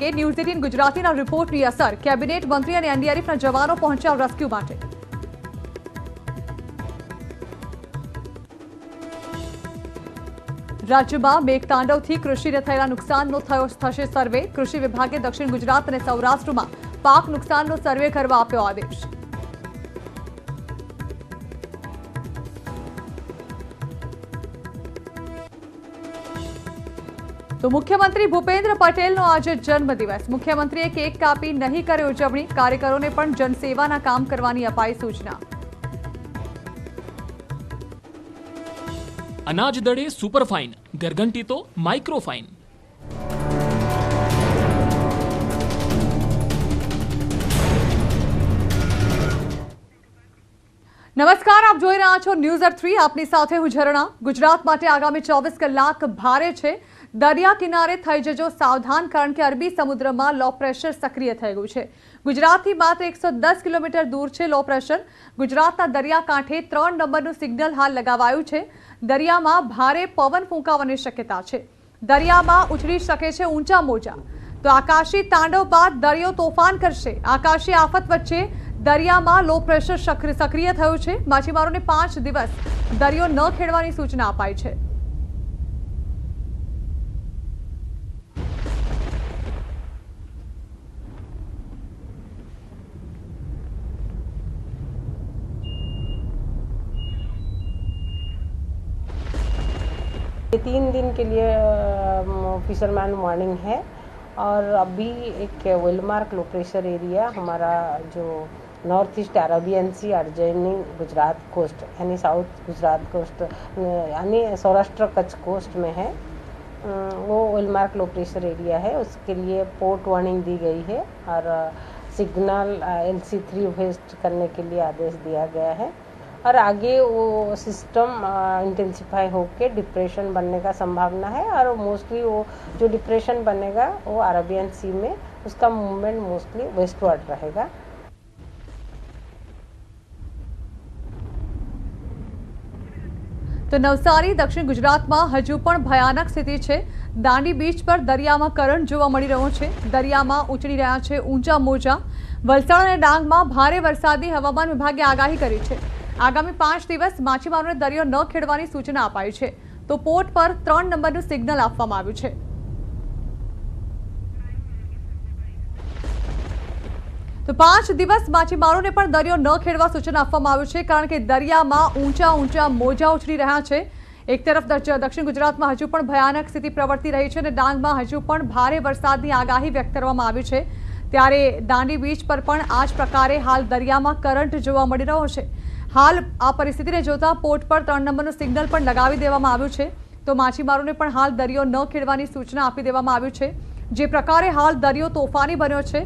કે ન્યૂઝ 18 ગુજરાતીના રિપોર્ટની અસર કેબિનેટ મંત્રી અને એનડીઆરએફના જવાનો પહોંચ્યા રેસ્ક્યુ માટે। રાજ્યમાં મેઘતાંડવથી કૃષિને થયેલા નુકસાનનો થશે સર્વે। કૃષિ વિભાગે દક્ષિણ ગુજરાત અને સૌરાષ્ટ્રમાં પાક નુકસાનનો સર્વે કરવા આપ્યો આદેશ। तो मुख्यमंत्री भूपेन्द्र पटेलનો આજે જન્મદિવસ। મુખ્યમંત્રીએ કેક કાપી નહીં કરી ઉજવણી। કાર્યકરોને પણ જનસેવાના કામ કરવાની અપાઈ સૂચના। અનાજ દળે સુપરફાઇન, ગરગંટી તો માઇક્રોફાઇન। નમસ્કાર, આપ જોઈ રહ્યા છો ન્યૂઝ 3। આપની સાથે હું ઝરણા। ગુજરાત માટે આગામી 24 કલાક ભારે છે। દરિયા કિનારે થઈ જજો સાવધાન, કારણ કે અરબી સમુદ્રમાં લો પ્રેશર સક્રિય થઈ ગયું છે। ગુજરાતથી માત્ર 110 કિલોમીટર દૂર છે લો પ્રેશર। ગુજરાતના દરિયાકાંઠે 3 નંબરનું સિગ્નલ હાલ લગાવાયું છે। દરિયામાં ભારે પવન ફૂંકાવાની શક્યતા છે। દરિયામાં ઉછળી શકે છે ઊંચા મોજા। તો આકાશી તાંડવ બાદ દરિયો તોફાન કરશે। આકાશી આફત વચ્ચે દરિયામાં લો પ્રેશર સક્રિય થયું છે। માછીમારોને 5 દિવસ દરિયો ન ખેડવાની સૂચના અપાઈ છે। ये 3 दिन के लिए फिशरमैन वार्निंग है। और अभी एक वेलमार्क लो प्रेशर एरिया हमारा जो नॉर्थ ईस्ट अरेबियन सी अर्जनी गुजरात कोस्ट यानी साउथ गुजरात कोस्ट यानी सौराष्ट्र कच्छ कोस्ट में है। वो वेलमार्क लो प्रेशर एरिया है, उसके लिए पोर्ट वार्निंग दी गई है और सिग्नल LC3 वेस्ट करने के लिए आदेश दिया गया है। और आगे वो सिस्टम इंटेंसिफाई होकर डिप्रेशन बनने का संभावना है और मोस्टली वो जो डिप्रेशन बनेगा वो अरेबियन सी में उसका मूवमेंट मोस्टली वेस्टवर्ड रहेगा। तो नवसारी दक्षिण गुजरातમાં હજુ પણ ભયાનક સ્થિતિ છે। દાંડી બીચ પર દરિયામાં કરંટ જોવા મળી રહ્યો છે। દરિયામાં ઉછળી રહ્યા છે ઊંચા મોજા। વલસાડ અને ડાંગમાં ભારે વરસાદની હવામાન વિભાગે આગાહી કરી છે। આગામી 5 દિવસ માછીમારોને દરિયો ન ખેડવાની સૂચના અપાઈ છે। તો પોર્ટ પર 3 નંબરનું સિગ્નલ આપવામાં આવ્યું છે। તો 5 દિવસ માછીમારોને પણ દરિયો ન ખેડવા સૂચના આપવામાં આવ્યું છે, કારણ કે દરિયામાં ઊંચા મોજા ઉછળી રહ્યા છે। એક તરફ દક્ષિણ ગુજરાતમાં હજુ પણ ભયાનક સ્થિતિ પ્રવર્તી રહી છે અને ડાંગમાં હજુ પણ ભારે વરસાદની આગાહી વ્યક્ત કરવામાં આવી છે। ત્યારે દાંડી બીચ પર પણ આ જ પ્રકારે હાલ દરિયામાં કરંટ જોવા મળી રહ્યો છે। હાલ આ પરિસ્થિતિને જોતા પોર્ટ પર 3 નંબરનું સિગ્નલ પણ લગાવી દેવામાં આવ્યું છે। તો માછીમારોને પણ હાલ દરિયો ન ખેડવાની સૂચના આપી દેવામાં આવી છે। જે પ્રકારે હાલ દરિયો તોફાની બન્યો છે,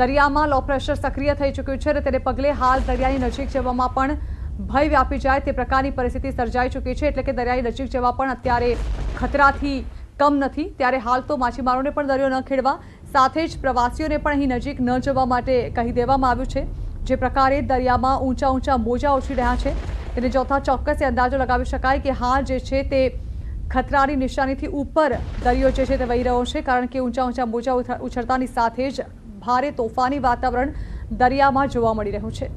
દરિયામાં લો પ્રેશર સક્રિય થઈ ચૂક્યું છે અને તેને પગલે હાલ દરિયાની નજીક જવામાં પણ ભય વ્યાપી જાય તે પ્રકારની પરિસ્થિતિ સર્જાઈ ચૂકી છે। એટલે કે દરિયાની નજીક જવા પણ અત્યારે ખતરાથી કમ નથી। ત્યારે હાલ તો માછીમારોને પણ દરિયો ન ખેડવા, સાથે જ પ્રવાસીઓને પણ અહીં નજીક ન જવા માટે કહી દેવામાં આવ્યું છે। જે પ્રકારે દરિયામાં ઊંચા મોજા ઉછળી રહ્યા છે તેને જોતા ચોક્કસ અંદાજો લગાવી શકાય કે હાલ જે છે તે ખતરાની નિશાનીથી ઉપર દરિયો જે છે તે વહી રહ્યો છે, કારણ કે ઊંચા મોજા ઉછળતાની સાથે જ ભારે તોફાની વાતાવરણ દરિયામાં જોવા મળી રહ્યું છે।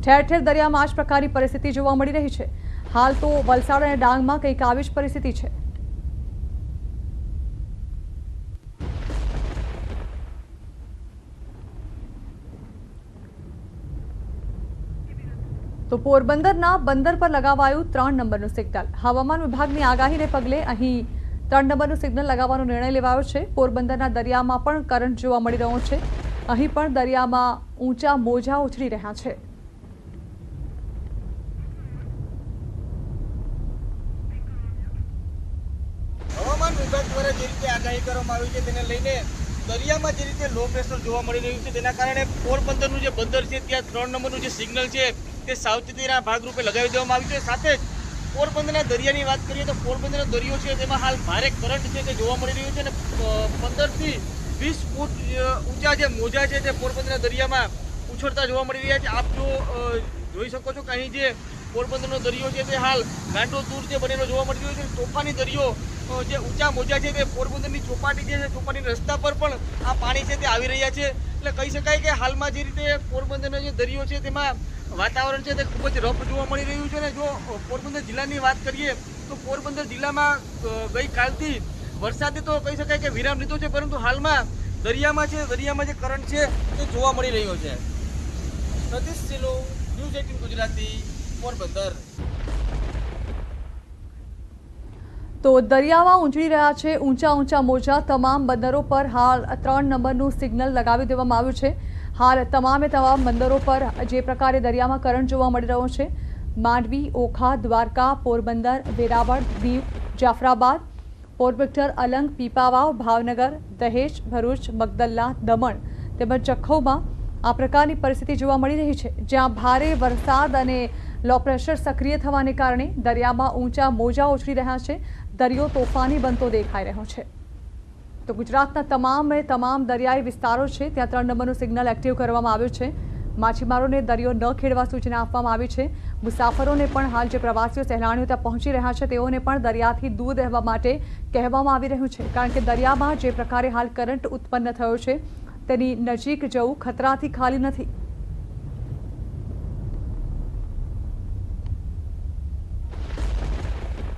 ઠેર ઠેર દરિયામાં આ જ પ્રકારની પરિસ્થિતિ જોવા મળી રહી છે। હાલ તો વલસાડ અને ડાંગમાં કંઈક આવી જ પરિસ્થિતિ છે। તો પોરબંદરના બંદર પર લગાવાયું 3 નંબરનું સિગ્નલ। હવામાન વિભાગની આગાહીને પગલે અહીં 3 નંબરનું સિગ્નલ લગાવવાનો નિર્ણય લેવાયો છે। પોરબંદરના દરિયામાં પણ કરંટ જોવા મળી રહ્યો છે। અહીં પણ દરિયામાં ઊંચા મોજા ઉછળી રહ્યા છે। હવામાન વિભાગ દ્વારા જે રીતે આગાહી કરવામાં આવી છે તેને લઈને દરિયામાં જે રીતે લો પ્રેશર જોવા મળી રહ્યું છે, તેના કારણે પોરબંદરનું જે બંદર છે ત્યાં 3 નંબરનું જે સિગ્નલ છે તે સાવચેતીના ભાગરૂપે લગાવી દેવામાં આવ્યું છે। સાથે જ પોરબંદરના દરિયાની વાત કરીએ તો પોરબંદરનો દરિયો છે તેમાં હાલ ભારે કરંટ છે તે જોવા મળી રહ્યું છે અને 15 થી 20 ફૂટ ઊંચા જે મોજા છે તે પોરબંદરના દરિયામાં ઉછળતા જોવા મળી રહ્યા છે। આપ જો જોઈ શકો છો કે અહીં જે પોરબંદરનો દરિયો છે તે હાલ ગાંડો દૂર જે બનેલો જોવા મળી રહ્યો છે। તોફાની દરિયો જે ઊંચા મોજા છે તે પોરબંદરની ચોપાટી જે છે ચોપાટીના રસ્તા પર પણ આ પાણી છે તે આવી રહ્યા છે। એટલે કહી શકાય કે હાલમાં જે રીતે પોરબંદરનો જે દરિયો છે તેમાં વાતાવરણ છે તે ખૂબ જ રફ જોવા મળી રહ્યું છે। અને જો પોરબંદર જિલ્લાની વાત કરીએ તો પોરબંદર જિલ્લામાં ગઈકાલથી વરસાદે તો કહી શકાય કે વિરામ લીધો છે, પરંતુ હાલમાં દરિયામાં જે કરંટ છે તે જોવા મળી રહ્યો છે। સતીશ સિલો, ન્યૂઝ 18 ગુજરાતી, પોરબંદર। તો દરિયામાં ઊંચડી રહ્યા છે ઊંચા મોજા। તમામ બંદરો પર હાલ 3 નંબરનું સિગ્નલ લગાવી દેવામાં આવ્યું છે। હાલ તમામ બંદરો પર જે પ્રકારે દરિયામાં કરંટ જોવા મળી રહ્યો છે, માંડવી, ઓખા, દ્વારકા, પોરબંદર, વેરાવળ, દીવ, જાફરાબાદ, પોરબંદર, અલંગ, પીપાવાવ, ભાવનગર, દહેજ, ભરૂચ, મગદલ્લા, દમણ તેમજ જખૌમાં આ પ્રકારની પરિસ્થિતિ જોવા મળી રહી છે, જ્યાં ભારે વરસાદ અને લો પ્રેશર સક્રિય થવાને કારણે દરિયામાં ઊંચા મોજા ઉછળી રહ્યા છે। દરિયો તોફાની બનતો દેખાઈ રહ્યો છે। તો ગુજરાતના તમામ દરિયાઈ વિસ્તારો છે ત્યાં 3 નંબરનું સિગ્નલ એક્ટિવ કરવામાં આવ્યું છે। માછીમારોને દરિયો ન ખેડવા સૂચના આપવામાં આવી છે। મુસાફરોને પણ હાલ જે પ્રવાસીઓ સહેલાણીઓ ત્યાં પહોંચી રહ્યા છે તેઓને પણ દરિયાથી દૂર રહેવા માટે કહેવામાં આવી રહ્યું છે, કારણ કે દરિયામાં જે પ્રકારે હાલ કરંટ ઉત્પન્ન થયો છે તેની નજીક જવું ખતરાથી ખાલી નથી।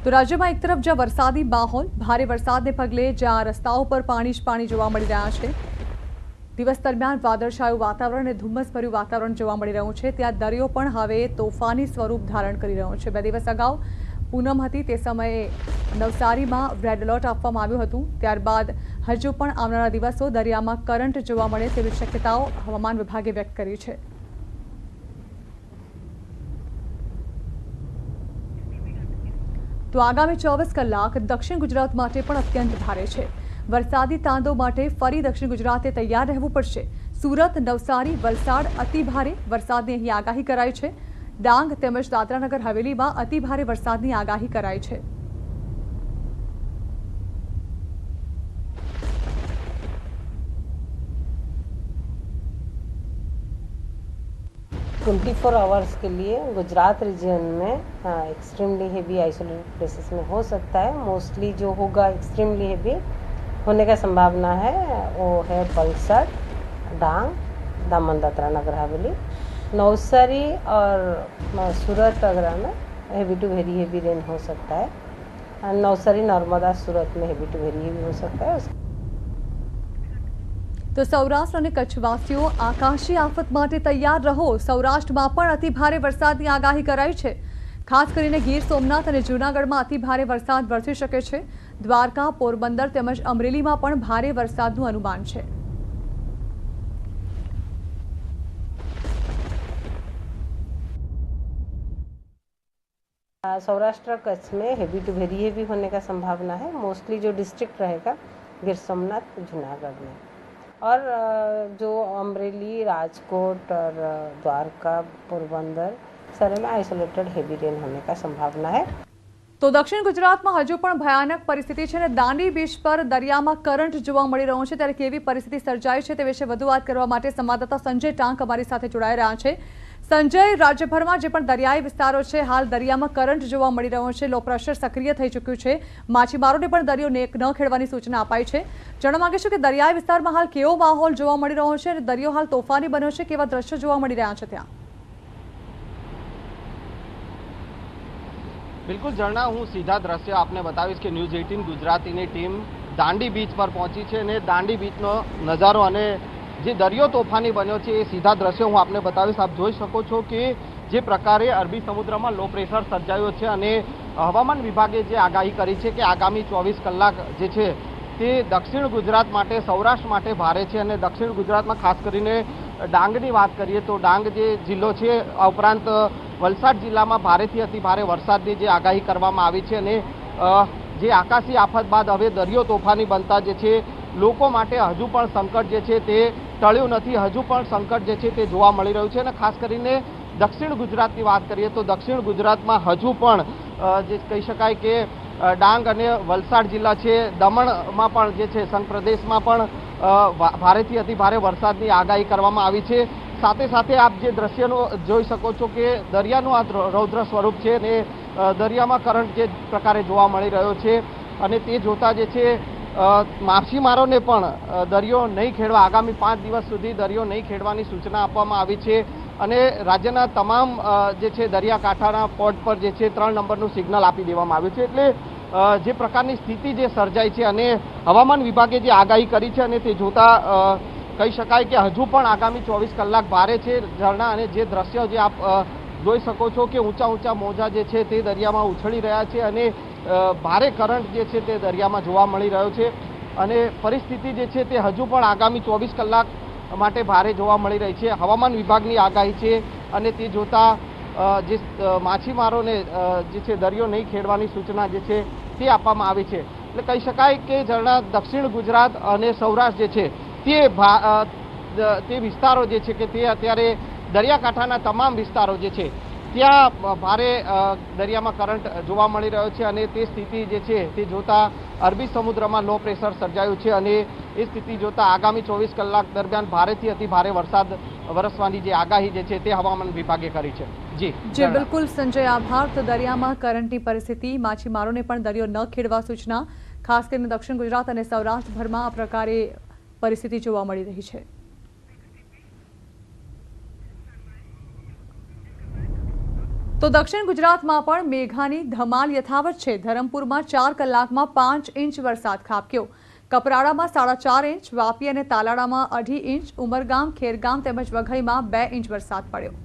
તો રાજ્યમાં એક તરફ જ્યાં વરસાદી માહોલ, ભારે વરસાદને પગલે જ્યાં રસ્તાઓ પર પાણી જ પાણી જોવા મળી રહ્યા છે, દિવસ દરમિયાન વાદળછાયું વાતાવરણ અને ધુમ્મસભર્યું વાતાવરણ જોવા મળી રહ્યું છે, ત્યાં દરિયો પણ હવે તોફાની સ્વરૂપ ધારણ કરી રહ્યો છે। 2 દિવસ અગાઉ પૂનમ હતી તે સમયે નવસારીમાં રેડ એલર્ટ આપવામાં આવ્યું હતું। ત્યારબાદ હજુ પણ આવનારા દિવસો દરિયામાં કરંટ જોવા મળે તેવી શક્યતાઓ હવામાન વિભાગે વ્યક્ત કરી છે। તો આગામી 24 કલાક દક્ષિણ ગુજરાત માટે પણ અત્યંત ભારે છે। વરસાદી તાંડવ માટે ફરી દક્ષિણ ગુજરાતે તૈયાર રહેવું પડશે। સુરત, નવસારી, વલસાડ અતિ ભારે વરસાદની અહીં આગાહી કરાઈ છે। ડાંગ તેમજ દાદરાનગર હવેલીમાં અતિ ભારે વરસાદની આગાહી કરાઈ છે। ट्वेंटी आवर्स के लिए गुजरात रीजन में एक्सट्रीमली हेवी आइसोलेटेड प्लेसेस में हो सकता है। मोस्टली जो होगा एक्सट्रीमली हेवी होने का संभावना है वो है वलसाड, डांग, दमन, दादरा नगर हवेली, नवसारी और सूरत वगैरह में heavy to very heavy rain हो सकता है। नवसारी, नर्मदा, सूरत में हेवी टू वेरी हेवी हो सकता है। તો સૌરાષ્ટ્ર અને કચ્છવાસીઓ આકાશી આફત માટે તૈયાર રહો। સૌરાષ્ટ્રમાં પણ અતિ ભારે વરસાદની આગાહી કરાઈ છે। ખાસ કરીને ગીર સોમનાથ અને જૂનાગઢમાં અતિ ભારે વરસાદ વરસી શકે છે। દ્વારકા, પોરબંદર તેમજ અમરેલીમાં પણ ભારે વરસાદનું અનુમાન છે। सौराष्ट्र कच्छ में हेवी टू वेरी हेवी होने का संभावना है। मोस्टली जो डिस्ट्रिक्ट रहेगा गिर सोमनाथ, जूनागढ़ में, और जो अमरेली, राजकोट और द्वारका, पोरबंदर सारे में आइसोलेटेड हेवी रेन होने का संभावना है। તો દક્ષિણ ગુજરાતમાં હજુ પણ ભયાનક પરિસ્થિતિ છે અને દાંડી બીચ પર દરિયામાં કરંટ જોવા મળી રહ્યો છે, ત્યારે કેવી પરિસ્થિતિ સર્જાઈ છે તે વિશે વધુ વાત કરવા માટે સંવાદદાતા સંજય ટાંક અમારી સાથે જોડાઈ રહ્યા છે। સંજય, રાજ્યભરમાં જે પણ દરિયાઈ વિસ્તારો છે હાલ દરિયામાં કરંટ જોવા મળી રહ્યો છે, લો પ્રેશર સક્રિય થઈ ચૂક્યું છે, માછીમારોને પણ દરિયો ન ખેડવાની સૂચના અપાઈ છે। જાણવા માંગીશું કે દરિયાઈ વિસ્તારમાં હાલ કેવો માહોલ જોવા મળી રહ્યો છે અને દરિયો હાલ તોફાની બન્યો છે, કેવા દ્રશ્યો જોવા મળી રહ્યા છે ત્યાં? बिल्कुल झरना, हूँ सीधा दृश्य आपने बतावीश कि न्यूज़ 18 गुजरातीनी टीम दांडी बीच पर पहुंची है ने दांडी बीचनो नजारो अने जे दरियो तोफानी बन्यो छे ए सीधा दृश्य हूँ आपने बतावीश। आप जोई शको छो कि जे प्रकारे अरबी समुद्र में लो प्रेशर सर्जायो छे अने हवामान विभागे जे आगाही करी छे कि आगामी 24 कलाक जे छे ते दक्षिण गुजरात माटे, सौराष्ट्र माटे भारे छे अने दक्षिण गुजरात में खास करीने डांगनी बात करिए तो डांग जे जिल्लो छे आ उपरांत वलसाड जिल्लामां भारेथी अति भारे वरसादनी जे आगाही करवामां आवी छे अने जे आकाशी आफत बाद हवे दरियो तोफानी बनता जे छे लोको माटे हजू पण संकट जे छे ते टळ्युं नथी। हजू पण संकट जे छे ते जोवा मळी रह्युं छे अने खास करीने दक्षिण गुजरातनी वात करीए तो दक्षिण गुजरातमां हजू पण जे कही शकाय के डांग अने वलसाड जिल्ला छे, दमणमां पण जे छे संघ प्रदेशमां पण भारेथी अति भारे वरसादनी आगाही करवामां आवी छे। साथे साथे आप जे दृश्यनो जोई शको छो कि दरियानुं आ रौद्र स्वरूप छे ने दरियामां करंट जे प्रकारे जोवा मळी रह्यो छे અને તે જોતા જે છે માછીમારોને પણ દરિયો નહીં ખેડવા આગામી 5 દિવસ સુધી દરિયો નહીં ખેડવાની સૂચના આપવામાં આવી છે અને રાજ્યના તમામ જે છે દરિયાકાંઠાના પોર્ટ પર જે છે 3 નંબરનું સિગ્નલ આપી દેવામાં આવ્યું છે. એટલે જે પ્રકારની સ્થિતિ જે સર્જાઈ છે અને હવામાન વિભાગે જે આગાહી કરી છે અને તે જોતા કહી શકાય કે હજુ પણ આગામી 24 કલાક ભારે છે. ઝરણા અને જે દ્રશ્યો જે આપ જોઈ શકો છો કે ઊંચા મોજા જે છે તે દરિયામાં ઉછળી રહ્યા છે અને ભારે કરંટ જે છે તે દરિયામાં જોવા મળી રહ્યો છે અને પરિસ્થિતિ જે છે તે હજુ પણ આગામી 24 કલાક માટે ભારે જોવા મળી રહી છે. હવામાન વિભાગની આગાહી છે અને તે જોતા જે માછીમારોને જે છે દરિયો નહીં ખેડવાની સૂચના જે છે તે આપવામાં આવી છે. એટલે કહી શકાય કે ઝરણા દક્ષિણ ગુજરાત અને સૌરાષ્ટ્ર જે છે તે વિસ્તારો જે છે કે તે અત્યારે દરિયાકાંઠાના તમામ વિસ્તારો જે છે ત્યાં ભારે દરિયામાં કરંટ જોવા મળી રહ્યો છે અને તે સ્થિતિ જે છે તે જોતા અરબી સમુદ્રમાં લો પ્રેશર સર્જાયું છે અને એ સ્થિતિ જોતા આગામી 24 કલાક દરમિયાન ભારેથી અતિ ભારે વરસાદ વરસવાની જે આગાહી જે છે તે હવામાન વિભાગે કરી છે. જી બિલકુલ સંજય, આભાર. તો દરિયામાં કરંટની પરિસ્થિતિ, માછીમારોને પણ દરિયો ન ખેડવા સૂચના, ખાસ કરીને દક્ષિણ ગુજરાત અને સૌરાષ્ટ્રભરમાં આ પ્રકારે પરિસ્થિતિ જોવા મળી રહી છે. તો દક્ષિણ ગુજરાતમાં પણ મેઘાની ધમાલ યથાવત છે. ધરમપુરમાં 4 કલાકમાં 5 ઇંચ વરસાદ ખાબક્યો. કપરાડામાં 4.5 ઇંચ, વાપી અને તાલાળામાં 2.5 ઇંચ, ઉમરગામ, ખેરગામ તેમજ વઘઈમાં 2 ઇંચ વરસાદ પડ્યો.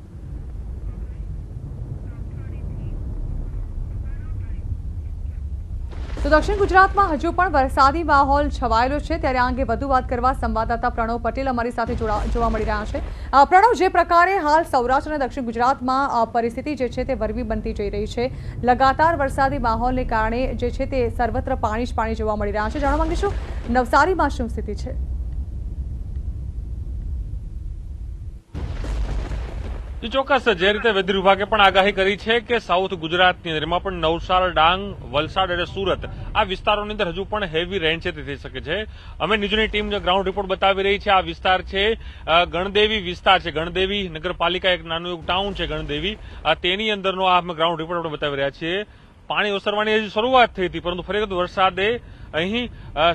તો દક્ષિણ ગુજરાતમાં હજુ પણ વરસાદી માહોલ છવાયેલો છે. ત્યારે આ અંગે વધુ વાત કરવા સંવાદદાતા પ્રણવ પટેલ અમારી સાથે જોવા મળી રહ્યા છે. પ્રણવ, જે પ્રકારે હાલ સૌરાષ્ટ્ર અને દક્ષિણ ગુજરાતમાં પરિસ્થિતિ જે છે તે વરવી બનતી જઈ રહી છે, લગાતાર વરસાદી માહોલને કારણે જે છે તે સર્વત્ર પાણી જ પાણી જોવા મળી રહ્યા છે. જાણવા માંગીશું નવસારીમાં શું સ્થિતિ છે? ચોક્કસ, જે રીતે વેધર વિભાગે પણ આગાહી કરી છે કે સાઉથ ગુજરાતની અંદર એમાં પણ નવસારી, ડાંગ, વલસાડ અને સુરત આ વિસ્તારોની અંદર હજુ પણ હેવી રેન છે તે થઈ શકે છે. અમે ન્યૂઝની ટીમ જે ગ્રાઉન્ડ રિપોર્ટ બતાવી રહી છે, આ વિસ્તાર છે ગણદેવી વિસ્તાર છે. ગણદેવી નગરપાલિકા એક નાનું એક ટાઉન છે ગણદેવી, તેની અંદરનો આ અમે ગ્રાઉન્ડ રિપોર્ટ આપણે બતાવી રહ્યા છીએ. પાણી ઓસરવાની હજી શરૂઆત થઈ હતી, પરંતુ ફરી વખત વરસાદે અહીં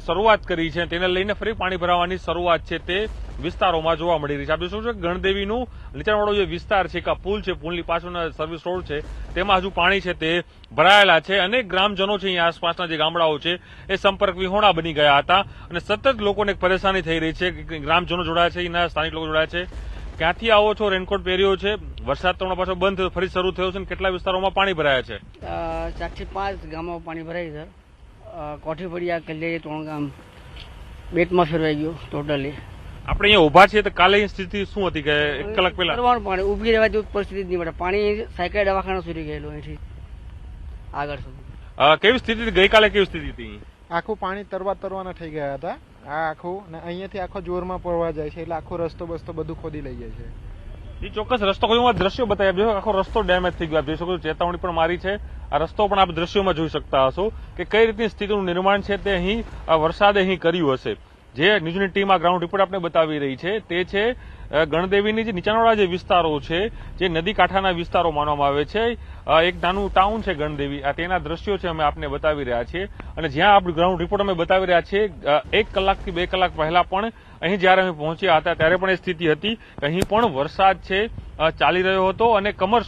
શરૂઆત કરી છે. તેને લઈને ફરી પાણી ભરાવાની શરૂઆત છે તે વિસ્તારોમાં જોવા મળી રહી છે. આપણે શું છે ગણદેવીનું નીચાણવાળો જે વિસ્તાર છે, એક પુલ છે, પુલની પાછળનો સર્વિસ રોડ છે, તેમાં હજુ પાણી છે તે ભરાયેલા છે. અનેક ગ્રામજનો છે અહીંયા આસપાસના જે ગામડાઓ છે એ સંપર્ક વિહોણા બની ગયા હતા અને સતત લોકોને પરેશાની થઈ રહી છે. ગ્રામજનો જોડાયા છે, અહીંના સ્થાનિક લોકો જોડાયા છે. ક્યાંથી આવો છો? રેનકોટ પહેર્યો છે, વરસાદ તો પાછો બંધ થયો, ફરી શરૂ થયો છે. કેટલા વિસ્તારોમાં પાણી ભરાયા છે? 4 થી 5 ગામમાં પાણી ભરાય છે. કોઠી પડ્યા, કલ્યાણી, 3 ગામ બેટમાં ફેરવાઈ ગયો ટોટલી. આપણે અહીંયા ઉભા છીએ તો કાલે સ્થિતિ શું હતી કે 1 કલાક પહેલા? પાણી ઉભી રહેવા જેવી પરિસ્થિતિ નહીં મળે. પાણી સાયકલ દવાખાના સુધી ગયેલું અહીંથી આગળ સુધી. કેવી સ્થિતિ ગઈકાલે? કેવી સ્થિતિ હતી? આખું પાણી તરવાના થઈ ગયા હતા. આ આખું ને અહીંયાથી આખો જોરમાં પડવા જાય છે, એટલે આખો રસ્તો બસ્તો બધું ખોદી લઈ જાય છે. એ ચોક્કસ રસ્તો કોઈ દ્રશ્યો બતાવી આખો રસ્તો ડેમેજ થઈ ગયો. આપ જોઈ શકો છો, ચેતવણી પણ મારી છે. આ રસ્તો પણ આપ દ્રશ્યોમાં જોઈ શકતા હશો કે કઈ રીતની સ્થિતિનું નિર્માણ છે તે અહીં વરસાદે અહીં કર્યું હશે. જે ન્યૂઝની ટીમ આ ગ્રાઉન્ડ રિપોર્ટ આપણે બતાવી રહી છે તે છે ગણદેવીની જે નીચાણવાળા જે વિસ્તારો છે, જે નદી કાંઠાના વિસ્તારો માનવામાં આવે છે. એક નાનું ટાઉન છે ગણદેવી, આ તેના દ્રશ્યો છે અમે આપને બતાવી રહ્યા છીએ. અને જ્યાં આપણે ગ્રાઉન્ડ રિપોર્ટ અમે બતાવી રહ્યા છીએ, 1 કલાકથી 2 કલાક પહેલા પણ અહીં જયારે અમે પહોંચ્યા હતા ત્યારે પણ એ સ્થિતિ હતી. અહીં પણ વરસાદ છે ચાલી રહ્યો હતો અને કમર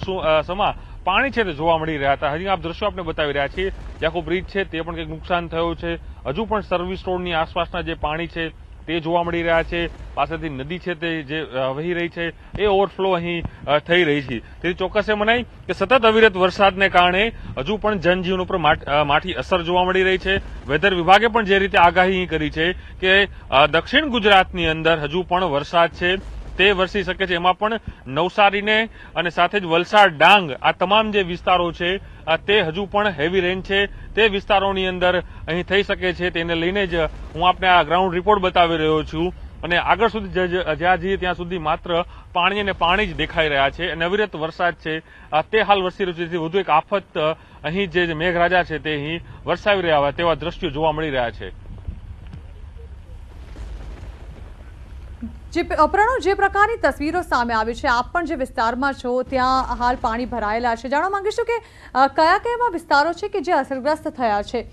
સમા પાણી છે તે જોવા મળી રહ્યા હતા. હજી આપ દ્રશ્યો આપણે બતાવી રહ્યા છીએ. જે આખો બ્રિજ છે તે પણ કંઈક નુકસાન થયું છે. હજુ પણ સર્વિસ રોડની આસપાસના જે પાણી છે તે જોવા મળી રહ્યા છે. પાસેથી નદી છે તે જે વહી રહી છે એ ઓવરફ્લો અહીં થઈ રહી છે. તેથી ચોક્કસ એ મનાય કે સતત અવિરત વરસાદને કારણે હજુ પણ જનજીવન ઉપર માઠી અસર જોવા મળી રહી છે. વેધર વિભાગે પણ જે રીતે આગાહી કરી છે કે દક્ષિણ ગુજરાતની અંદર હજુ પણ વરસાદ છે તે વરસી શકે છે. એમાં પણ નવસારીને અને સાથે જ વલસાડ, ડાંગ આ તમામ જે વિસ્તારો છે તે હજુ પણ હેવી રેન છે તે વિસ્તારોની અંદર અહીં થઈ શકે છે. તેને લઈને જ હું આપને આ ગ્રાઉન્ડ રિપોર્ટ બતાવી રહ્યો છું. અને આગળ સુધી જ્યાં જઈએ ત્યાં સુધી માત્ર પાણી અને પાણી જ દેખાઈ રહ્યા છે અને અવિરત વરસાદ છે તે હાલ વરસી રહ્યું છે. તેથી વધુ એક આફત અહીં જે મેઘરાજા છે તે અહીં વરસાવી રહ્યા હોય તેવા દ્રશ્યો જોવા મળી રહ્યા છે. જે પ્રકારની તસવીરો સામે આવી છે, આપ પણ જે વિસ્તારમાં છો ત્યાં હાલ પાણી ભરાયેલા છે, જાણવા માંગીશું કે કયા કયા વિસ્તારો છે કે જે અસરગ્રસ્ત થયા છે?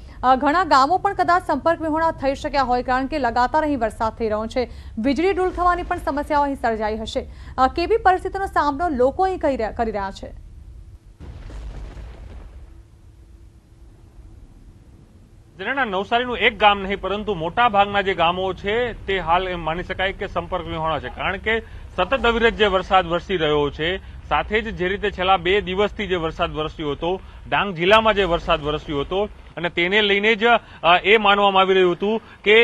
ઘણા ગામો પણ કદાચ સંપર્ક વિહોણા થઈ શક્યા હોય, કારણ કે લગાતાર અહીં વરસાદ થઈ રહ્યો છે, વીજળી ડૂલ થવાની પણ સમસ્યાઓ અહીં સર્જાઈ હશે. કેવી પરિસ્થિતિનો સામનો લોકો અહીં કરી રહ્યા છે? જેના નવસારીનું એક ગામ નહીં પરંતુ મોટા ભાગના જે ગામો છે તે હાલ એમ માની શકાય કે સંપર્ક વિહોણા છે, કારણ કે સતત અવિરત જે વરસાદ વરસી રહ્યો છે, સાથે જ જે રીતે છેલ્લા 2 દિવસથી જે વરસાદ વરસ્યો હતો, ડાંગ જિલ્લામાં જે વરસાદ વરસ્યો હતો, અને તેને લઈને જ એ માનવામાં આવી રહ્યું હતું કે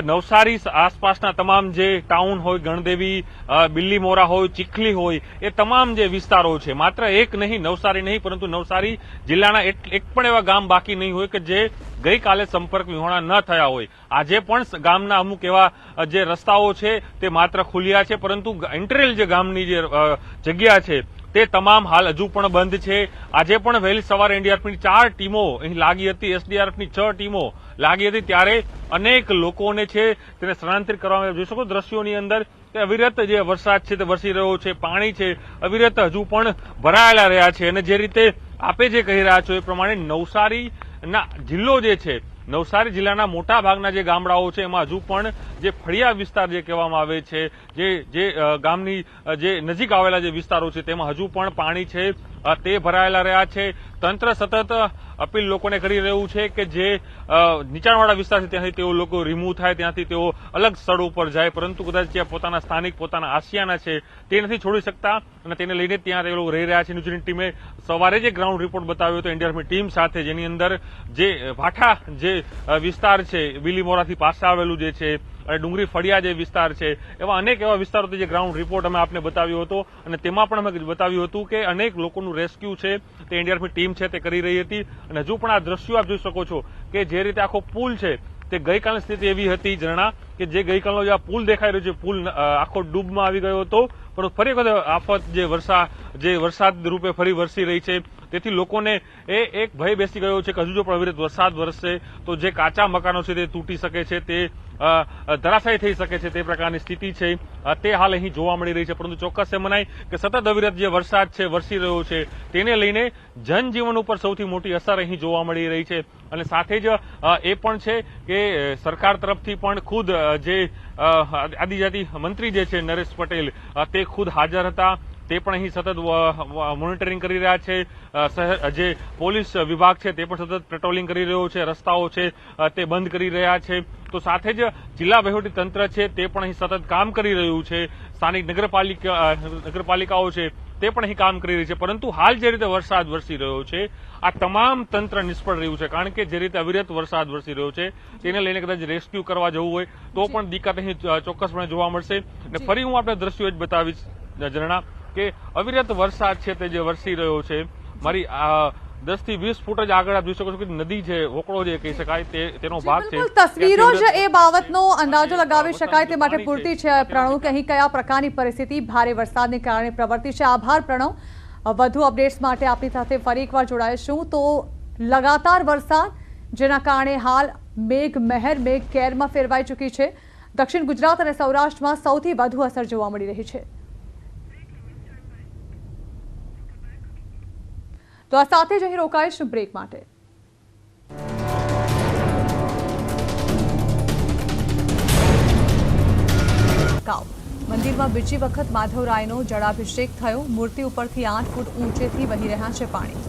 નવસારી આસપાસના તમામ જે ટાઉન હોય, ગણદેવી, બિલ્લીમોરા હોય, ચીખલી હોય, એ તમામ જે વિસ્તારો છે, માત્ર એક નહીં, નવસારી નહીં, પરંતુ નવસારી જિલ્લાના એક પણ એવા ગામ બાકી નહીં હોય કે જે ગઈકાલે સંપર્ક વિહોણા ન થયા હોય. આજે પણ ગામના અમુક એવા જે રસ્તાઓ છે તે માત્ર ખુલ્યા છે, પરંતુ ઇન્ટરલ જે ગામની જે જગ્યા છે તે તમામ હાલ હજુ પણ બંધ છે. આજે પણ વહેલી સવારે એનડીઆરએફની 4 ટીમો અહીં લાગી હતી, એસડીઆરએફની 6 ટીમો લાગી હતી, ત્યારે અનેક લોકોને છે તેને સ્થળાંતરિત કરવામાં જોઈ શકો દ્રશ્યોની અંદર કે અવિરત જે વરસાદ છે તે વરસી રહ્યો છે, પાણી છે અવિરત હજુ પણ ભરાયેલા રહ્યા છે. અને જે રીતે આપે જે કહી રહ્યા છો એ પ્રમાણે નવસારીના જિલ્લો જે છે, નવસારી જિલ્લાના મોટા ભાગના જે ગામડાઓ છે એમાં હજુ પણ જે ફળિયા વિસ્તાર જે કહેવામાં આવે છે, જે ગામની જે નજીક આવેલા જે વિસ્તારો છે તેમાં હજુ પણ પાણી છે તે ભરાયેલા રહ્યા છે. તંત્ર સતત અપીલ લોકોને કરી રહ્યું છે કે જે નીચાણવાળા વિસ્તાર છે ત્યાંથી તેઓ લોકો રિમૂવ થાય, ત્યાંથી તેઓ અલગ સ્થળ ઉપર જાય, પરંતુ કદાચ જે પોતાના સ્થાનિક પોતાના આશિયાના છે તે નથી છોડી શકતા, અને તેને લઈને ત્યાં તે લોકો રહી રહ્યા છે. ન્યૂઝીલેન્ડ ટીમે સવારે જે ગ્રાઉન્ડ રિપોર્ટ બતાવ્યો હતો એનડીઆરએફની ટીમ સાથે, જેની અંદર જે ભાઠા જે વિસ્તાર છે, બિલીમોરાથી પાસે આવેલું જે છે, અને ડુંગરી ફળિયા જે વિસ્તાર છે, એવા અનેક એવા વિસ્તારોથી જે ગ્રાઉન્ડ રિપોર્ટ અમે આપને બતાવ્યો હતો, અને તેમાં પણ અમે બતાવ્યું હતું કે અનેક લોકોનું રેસ્ક્યુ છે તે એનડીઆરએફની ટીમ છે તે કરી રહી હતી. અને હજુ પણ આ દ્રશ્યો આપ જોઈ શકો છો કે જે રીતે આખો પુલ છે તે ગઈકાલની સ્થિતિ એવી હતી ઝરણા કે જે ગઈકાલનો જે આ પુલ દેખાઈ રહ્યો છે, પુલ આખો ડૂબમાં આવી ગયો હતો, પણ ફરી વખત આફત જે વરસાદ રૂપે ફરી વરસી રહી છે, તેથી લોકોને એક ભય બેસી ગયો છે કે હજુ જો પણ અવિરત વરસાદ વરસશે તો જે કાચા મકાનો છે તે તૂટી શકે છે, તે ધરાશાયી થઈ શકે છે, તે પ્રકારની સ્થિતિ છે તે હાલ અહીં જોવા મળી રહી છે. પરંતુ ચોક્કસ એ મનાય કે સતત અવિરત જે વરસાદ છે વરસી રહ્યો છે તેને લઈને જનજીવન ઉપર સૌથી મોટી અસર અહીં જોવા મળી રહી છે. અને સાથે જ એ પણ છે કે સરકાર તરફથી પણ ખુદ જે આદિજાતિ મંત્રી જે છે નરેશ પટેલ તે ખુદ હાજર હતા, તે પણ અહીં સતત મોનિટરિંગ કરી રહ્યા છે. જે પોલીસ વિભાગ છે તે પણ સતત પેટ્રોલિંગ કરી રહ્યો છે, રસ્તાઓ છે તે બંધ કરી રહ્યા છે. તો સાથે જ જિલ્લા વહીવટી તંત્ર છે તે પણ અહીં સતત કામ કરી રહ્યું છે, સ્થાનિક નગરપાલિકાઓ છે તે પણ અહીં કામ કરી રહી છે. પરંતુ હાલ જે રીતે વરસાદ વરસી રહ્યો છે આ તમામ તંત્ર નિષ્ફળ રહ્યું છે, કારણ કે જે રીતે અવિરત વરસાદ વરસી રહ્યો છે તેને લઈને કદાચ રેસ્ક્યુ કરવા જવું હોય તો પણ દિક્કત અહીં ચોક્કસપણે જોવા મળશે. અને ફરી હું આપણે દ્રશ્યો જ બતાવીશ ઝરણા કે અવિરત વરસાદ છે તે જે વરસી રહ્યો છે, મારી 10 થી 20 ફૂટ જ આગળ આપ જોઈ શકો છો કે નદી છે, વોકળો જે કહી શકાય તેનો ભાગ છે. તસવીરો જ એ બાબતનો અંદાજો લગાવી શકાય તે માટે પૂરતી છે. પ્રણવ, કે અહીં કયા પ્રકારની પરિસ્થિતિ ભારે વરસાદને કારણે પ્રવર્તી છે? આભાર પ્રણવ. વધુ અપડેટ્સ માટે આપની સાથે ફરી એકવાર જોડાઈશું. તો લગાતાર વરસાદ જેના કારણે હાલ મેઘ કેરમાં ફેરવાઈ ચૂકી છે. દક્ષિણ ગુજરાત અને સૌરાષ્ટ્રમાં સૌથી વધુ અસર જોવા મળી રહી છે. તો આ સાથે જ અહીં રોકાઈશું બ્રેક માટે. મંદિરમાં બીજી વખત માધવરાયનો જળાભિષેક થયો. મૂર્તિ ઉપરથી 8 ફૂટ ઊંચેથી વહી રહ્યા છે પાણી.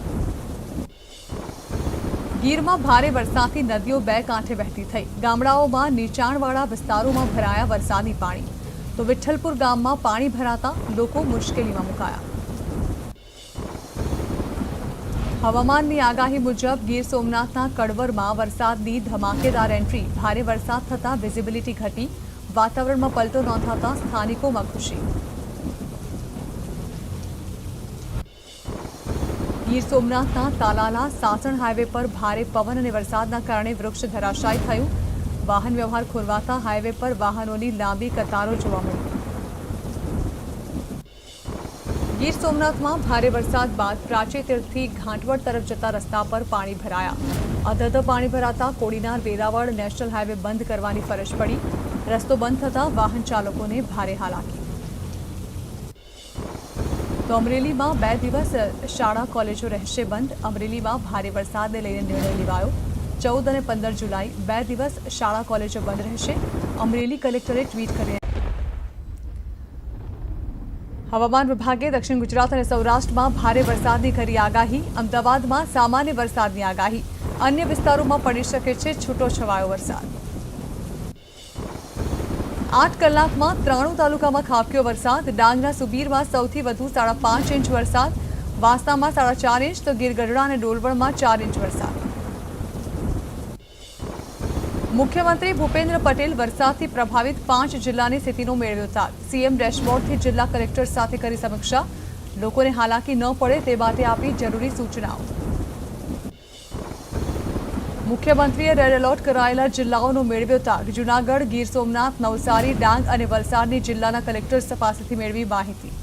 ગીરમાં ભારે વરસાદથી નદીઓ બે કાંઠે વહેતી થઈ. ગામડાઓમાં નીચાણવાળા વિસ્તારોમાં ભરાયા વરસાદી પાણી. તો વિઠ્ઠલપુર ગામમાં પાણી ભરાતા લોકો મુશ્કેલીમાં મુકાયા. હવામાનની આગાહી મુજબ ગીર સોમનાથના કડવરમાં વરસાદની ધમાકેદાર એન્ટ્રી. ભારે વરસાદ થતાં વિઝિબિલિટી ઘટી. વાતાવરણમાં પલટો નોંધાતા સ્થાનિકોમાં ખુશી. ગીર સોમનાથના તાલાલા સાસણ હાઈવે પર ભારે પવન અને વરસાદના કારણે વૃક્ષ ધરાશાયી થયું. વાહન વ્યવહાર ખોરવાતા હાઈવે પર વાહનોની લાંબી કતારો જોવા મળી. ગીર સોમનાથમાં ભારે વરસાદ બાદ પ્રાચી તીર્થથી ઘાંટવડ તરફ જતા રસ્તા પર પાણી ભરાયા. અધધ પાણી ભરાતા કોડીનાર વેરાવળ નેશનલ હાઈવે બંધ કરવાની ફરજ પડી. રસ્તો બંધ થતા વાહન ચાલકોને ભારે હાલાકી। તો અમરેલીમાં 2 દિવસ શાળા કોલેજો રહેશે બંધ। અમરેલીમાં ભારે વરસાદને લઈને નિર્ણય લેવાયો। 14 અને 15 જુલાઈ 2 દિવસ શાળા કોલેજો બંધ રહેશે। અમરેલી કલેક્ટરે ટ્વીટ કરી। હવામાન વિભાગે દક્ષિણ ગુજરાત અને સૌરાષ્ટ્રમાં ભારે વરસાદની કરી આગાહી। અમદાવાદમાં સામાન્ય વરસાદની આગાહી। અન્ય વિસ્તારોમાં પડી શકે છે છૂટોછવાયો વરસાદ। 8 કલાકમાં 93 તાલુકામાં ખાબક્યો વરસાદ। ડાંગના સુબીરમાં સૌથી વધુ 5.5 ઇંચ વરસાદ। વાંસદામાં 4.5 ઇંચ તો ગીર ગઢડા અને ડોલવણમાં 4 ઇંચ વરસાદ। મુખ્યમંત્રી ભૂપેન્દ્ર પટેલ વરસાદથી પ્રભાવિત 5 જિલ્લાની સ્થિતિનો મેળવ્યો તાગ। સીએમ ડેશબોર્ડથી જિલ્લા કલેક્ટર સાથે કરી સમીક્ષા। લોકોને હાલાકી ન પડે તે માટે આપી જરૂરી સૂચનાઓ। મુખ્યમંત્રીએ રેડ એલર્ટ કરાયેલા જિલ્લાઓનો મેળવ્યો તાગ। જૂનાગઢ, ગીર સોમનાથ, નવસારી, ડાંગ અને વલસાડની જિલ્લાના કલેક્ટર્સ પાસેથી મેળવી માહિતી।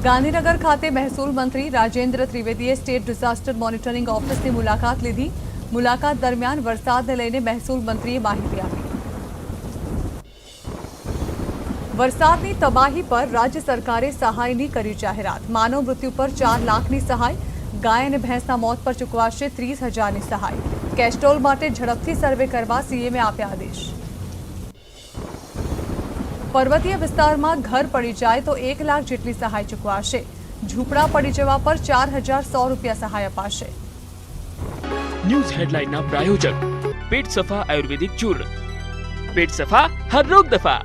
ગાંધીનગર ખાતે મહેસૂલ મંત્રી રાજેન્દ્ર ત્રિવેદીએ સ્ટેટ ડિઝાસ્ટર મોનિટરિંગ ઓફિસની મુલાકાત લીધી। મુલાકાત દરમિયાન વરસાદને લઈને મહેસૂલ મંત્રીએ માહિતી આપી। વરસાદની તબાહી પર રાજ્ય સરકારે સહાયની કરી જાહેરાત। માનવ મૃત્યુ પર 4 લાખની સહાય। ગાય અને ભેંસના મોત પર ચૂકવાશે 30,000ની સહાય। કેસ્ટ્રોલ માટે ઝડપથી સર્વે કરવા સીએમએ આપ્યા આદેશ। પર્વતીય વિસ્તારમાં ઘર પડી જાય તો 1 લાખ જેટલી સહાય ચૂકવાશે। ઝૂંપડા પડી જવા પર 4,100 રૂપિયા સહાય અપાશે। न्यूज हेडलाइन ना प्रायोजक पेट सफा आयुर्वेदिक चूर्ण। पेट सफा हर रोग दफा।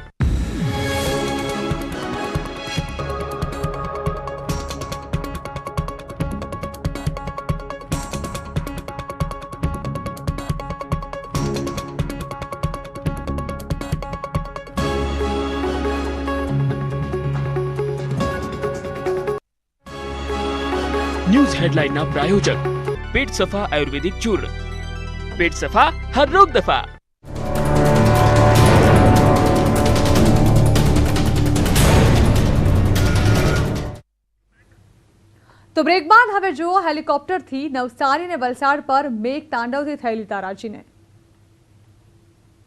न्यूज हेडलाइन ना प्रायोजक पेट सफा आयुर्वेदिक चूर्ण। पेट सफा हर रोग दफा। તો બ્રેક બાદ હવે જુઓ હેલિકોપ્ટરથી નવસારી અને વલસાડ પર મેઘ તાંડવથી થયેલી તારાજીને।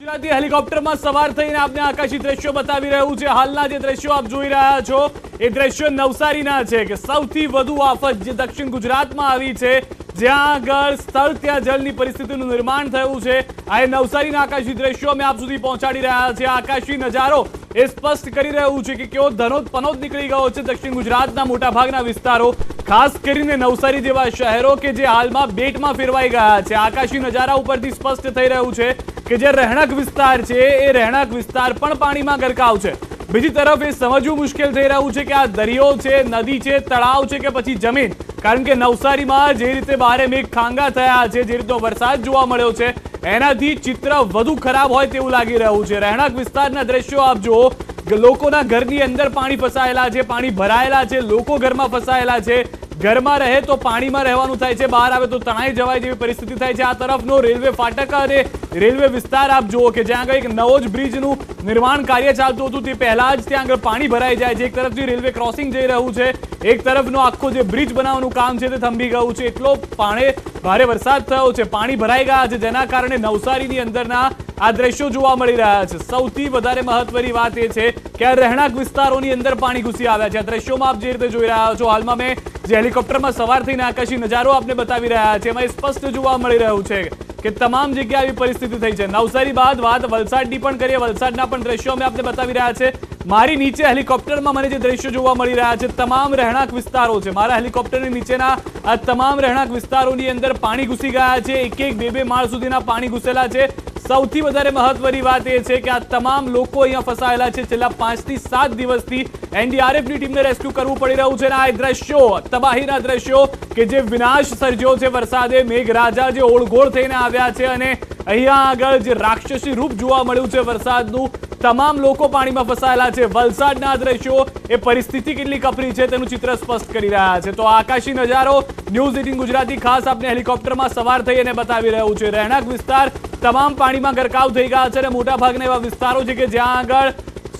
ગુજરાતી હેલિકોપ્ટરમાં સવાર થઈને આપને આકાશી દ્રશ્યો બતાવી રહ્યું છે। હાલના જે દ્રશ્યો આપ જોઈ રહ્યા છો એ દ્રશ્યો નવસારીના છે કે સૌથી વધુ આફત જે દક્ષિણ ગુજરાતમાં આવી છે, જ્યાં આગળ સ્થળ ત્યાં જલની પરિસ્થિતિનું નિર્માણ થયું છે। આ નવસારીના આકાશી દ્રશ્યો અમે આપ સુધી પહોંચાડી રહ્યા છે। આકાશી નજારો એ સ્પષ્ટ કરી રહ્યું છે કે કેવો ધનોત પનોત નીકળી ગયો છે દક્ષિણ ગુજરાતના મોટાભાગના વિસ્તારો, ખાસ કરીને નવસારી જેવા શહેરો કે જે હાલમાં બેટમાં ફેરવાઈ ગયા છે। આકાશી નજારા ઉપરથી સ્પષ્ટ થઈ રહ્યું છે કે જે રહેણાંક વિસ્તાર છે એ રહેણાંક વિસ્તાર પણ પાણીમાં ગરકાવ છે। બીજી તરફ એ સમજવું મુશ્કેલ થઈ રહ્યું છે કે આ દરિયો છે, નદી છે, તળાવ છે કે પછી જમીન, કારણ કે નવસારીમાં જે રીતે ભારે મેઘ ખાંગા થયા છે, જે રીતનો વરસાદ જોવા મળ્યો છે એનાથી ચિત્ર વધુ ખરાબ હોય તેવું લાગી રહ્યું છે। રહેણાંક વિસ્તારના દ્રશ્યો આપ જુઓ, લોકોના ઘરની અંદર પાણી ફસાયેલા છે, પાણી ભરાયેલા છે, લોકો ઘરમાં ફસાયેલા છે। ઘરમાં રહે તો પાણીમાં રહેવાનું થાય છે, બહાર આવે તો તણાઈ જવાય જેવી પરિસ્થિતિ થાય છે। આ તરફનો રેલવે ફાટક અને રેલવે વિસ્તાર આપ જુઓ કે જ્યાં આગળ એક નવો જ બ્રિજનું નિર્માણ કાર્ય ચાલતું હતું, તે પહેલા જ ત્યાં આગળ પાણી ભરાઈ જાય છે। એક તરફથી રેલવે ક્રોસિંગ જઈ રહ્યું છે, એક તરફનો આખો જે બ્રિજ બનાવવાનું કામ છે તે થંભી ગયું છે। એટલો ભારે વરસાદ થયો છે, પાણી ભરાઈ ગયા છે, જેના કારણે નવસારીની અંદરના આ દ્રશ્યો જોવા મળી રહ્યા છે। સૌથી વધારે મહત્વની વાત એ છે કે આ રહેણાંક વિસ્તારોની અંદર પાણી ઘૂસી આવ્યા છે। આ દ્રશ્યોમાં આપ જે રીતે જોઈ રહ્યા છો, હાલમાં મેં જે હેલિકોપ્ટરમાં સવાર થઈને આકાશી નજારો આપને બતાવી રહ્યા છે એમાં સ્પષ્ટ જોવા મળી રહ્યું છે કે તમામ જગ્યાએ આવી પરિસ્થિતિ થઈ છે। નવસારી બાદ વાત વલસાડની પણ કરીએ, વલસાડના પણ દ્રશ્યો અમે આપને બતાવી રહ્યા છે। મારી નીચે હેલિકોપ્ટરમાં મને જે દ્રશ્યો જોવા મળી રહ્યા છે, તમામ રહેણાંક વિસ્તારો છે। મારા હેલિકોપ્ટરની નીચેના આ તમામ રહેણાંક વિસ્તારોની અંદર પાણી ઘૂસી ગયા છે, 1-2 માળ સુધીના પાણી ઘૂસેલા છે। સૌથી વધારે મહત્વની વાત એ છે કે આ તમામ લોકો અહીંયા ફસાયેલા છે। છેલ્લા 5 થી 7 દિવસથી એનડીઆરએફની ટીમને રેસ્ક્યુ કરવું પડી રહ્યું છે। અને આ દ્રશ્યો, તબાહીના દ્રશ્યો કે જે વિનાશ સર્જ્યો છે વરસાદે, મેઘરાજા જે ઓળઘોળ થઈને આવ્યા છે અને અહીંયા આગળ જે રાક્ષસી રૂપ જોવા મળ્યું છે વરસાદનું, તમામ લોકો પાણીમાં ફસાયેલા છે। વલસાડના દ્રશ્યો એ પરિસ્થિતિ કેટલી કપરી છે તેનું ચિત્ર સ્પષ્ટ કરી રહ્યા છે। તો આકાશી નજારો ન્યૂઝ 18 ગુજરાતી ખાસ આપને હેલિકોપ્ટરમાં સવાર થઈ અને બતાવી રહ્યું છે। રહેણાંક વિસ્તાર તમામ પાણીમાં ગરકાવ થઈ ગયા છે અને મોટા ભાગના એવા વિસ્તારો છે કે જ્યાં આગળ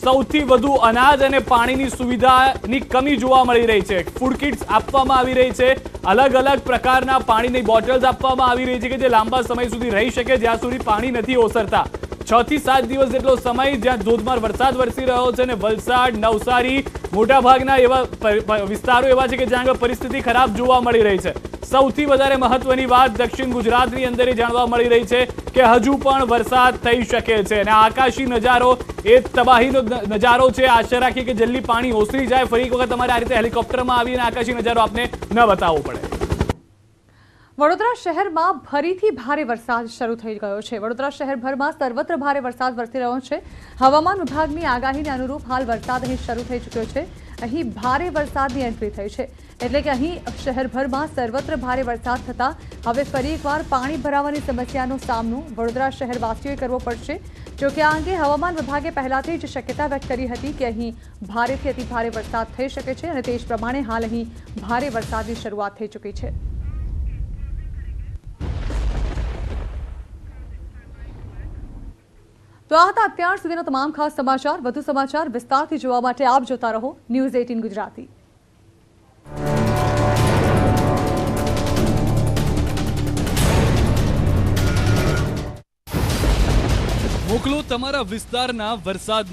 સૌથી વધુ અનાજ અને પાણીની સુવિધાની કમી જોવા મળી રહી છે। ફૂડ કિટ્સ આપવામાં આવી રહી છે, અલગ અલગ પ્રકારના પાણીની બોટલ્સ આપવામાં આવી રહી છે કે જે લાંબા સમય સુધી રહી શકે જ્યાં સુધી પાણી નથી ઓસરતા। 6 થી 7 દિવસ જેટલો સમય જ્યાં ધોધમાર વરસાદ વરસી રહ્યો છે અને વલસાડ, નવસારી મોટાભાગના એવા વિસ્તારો એવા છે કે જ્યાં આગળ પરિસ્થિતિ ખરાબ જોવા મળી રહી છે। સૌથી વધારે મહત્વની વાત દક્ષિણ ગુજરાતની અંદર એ જાણવા મળી રહી છે કે હજુ પણ વરસાદ થઈ શકે છે અને આકાશી નજારો એ તબાહીનો નજારો છે। આશા રાખીએ કે જલ્દી પાણી ઓસરી જાય, ફરી એક વખત તમારે આ રીતે હેલિકોપ્ટરમાં આવીને આકાશી નજારો આપને ન બતાવવો પડે। વડોદરા શહેરમાં ફરીથી ભારે વરસાદ શરૂ થઈ ગયો છે। વડોદરા શહેરભરમાં સર્વત્ર ભારે વરસાદ વરસી રહ્યો છે। હવામાન વિભાગની આગાહીને અનુરૂપ હાલ વરસાદ અહીં શરૂ થઈ ચૂક્યો છે। અહીં ભારે વરસાદની એન્ટ્રી થઈ છે, એટલે કે અહીં શહેરભરમાં સર્વત્ર ભારે વરસાદ થતાં હવે ફરી એકવાર પાણી ભરાવાની સમસ્યાનો સામનો વડોદરા શહેરવાસીઓએ કરવો પડશે। જોકે આ અંગે હવામાન વિભાગે પહેલાથી જ શક્યતા વ્યક્ત કરી હતી કે અહીં ભારેથી અતિ ભારે વરસાદ થઈ શકે છે અને તે જ પ્રમાણે હાલ અહીં ભારે વરસાદની શરૂઆત થઈ ચૂકી છે। તો આ હતા અત્યાર સુધીના તમામ ખાસ સમાચાર। વધુ સમાચાર વિસ્તારથી જોવા માટે આપ જોતા રહો ન્યૂઝ 18 ગુજરાતી। મોકલો તમારા વિસ્તારના વરસાદ